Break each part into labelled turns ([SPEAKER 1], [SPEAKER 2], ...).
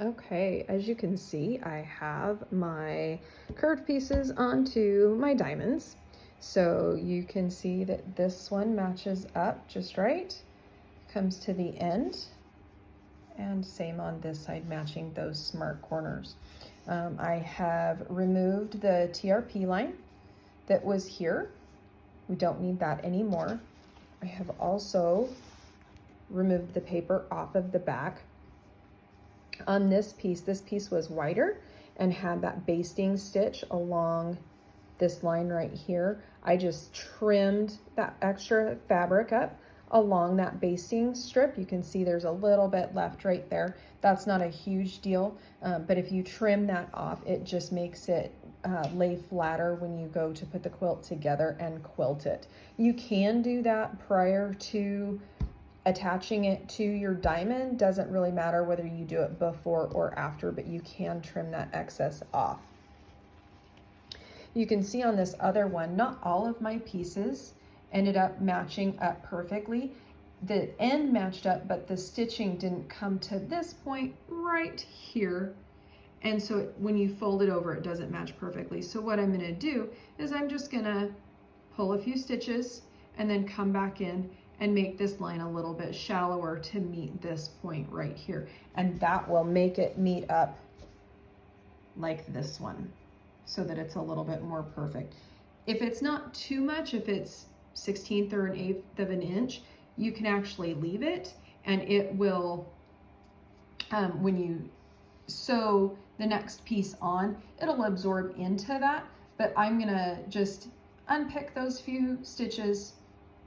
[SPEAKER 1] Okay, as you can see, I have my curved pieces onto my diamonds. So you can see that this one matches up just right, comes to the end, and same on this side, matching those smart corners. I have removed the TRP line that was here. We don't need that anymore. I have also removed the paper off of the back. On this piece was wider and had that basting stitch along this line right here. I just trimmed that extra fabric up along that basting strip. You can see there's a little bit left right there. That's not a huge deal, but if you trim that off, it just makes it lay flatter when you go to put the quilt together and quilt it. You can do that prior to attaching it to your diamond. Doesn't really matter whether you do it before or after, but you can trim that excess off. You can see on this other one, not all of my pieces ended up matching up perfectly. The end matched up, but the stitching didn't come to this point right here. And so when you fold it over, it doesn't match perfectly. So what I'm gonna do is I'm just gonna pull a few stitches and then come back in and make this line a little bit shallower to meet this point right here. And that will make it meet up like this one so that it's a little bit more perfect. If it's not too much, if it's 1/16 or 1/8 of an inch, you can actually leave it and it will, when you sew the next piece on, it'll absorb into that. But I'm gonna just unpick those few stitches,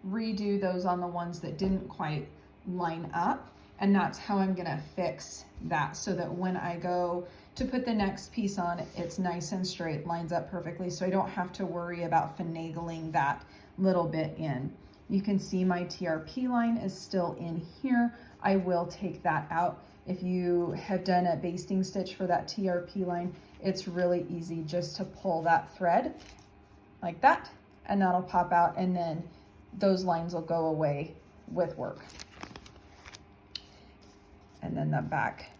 [SPEAKER 1] redo those on the ones that didn't quite line up, and that's how I'm gonna fix that so that when I go to put the next piece on, it's nice and straight, lines up perfectly, so I don't have to worry about finagling that little bit in. You can see my TRP line is still in here. I will take that out. If you have done a basting stitch for that TRP line, it's really easy just to pull that thread like that, and that'll pop out, and then those lines will go away with work. And then the back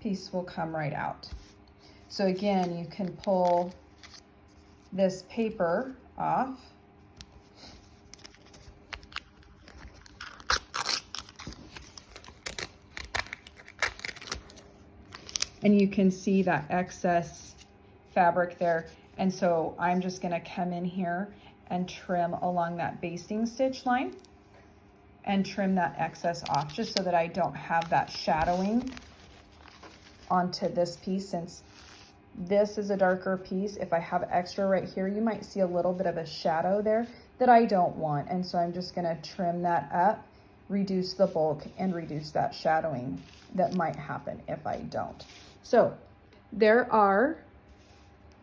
[SPEAKER 1] piece will come right out. So again, you can pull this paper off. And you can see that excess fabric there. And so I'm just gonna come in here and trim along that basting stitch line and trim that excess off just so that I don't have that shadowing onto this piece. Since this is a darker piece, if I have extra right here, you might see a little bit of a shadow there that I don't want. And so I'm just gonna trim that up, reduce the bulk, and reduce that shadowing that might happen if I don't. So there are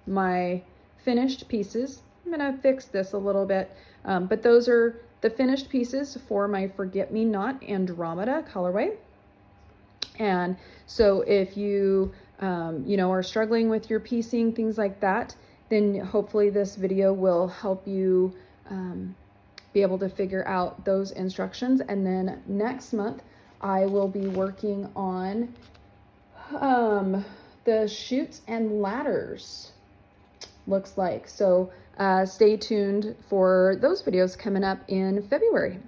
[SPEAKER 1] my finished pieces. I'm gonna fix this a little bit, but those are the finished pieces for my Forget Me Not Andromeda colorway. And so if you, are struggling with your piecing, things like that, then hopefully this video will help you be able to figure out those instructions. And then next month, I will be working on the chutes and ladders, looks like. So stay tuned for those videos coming up in February.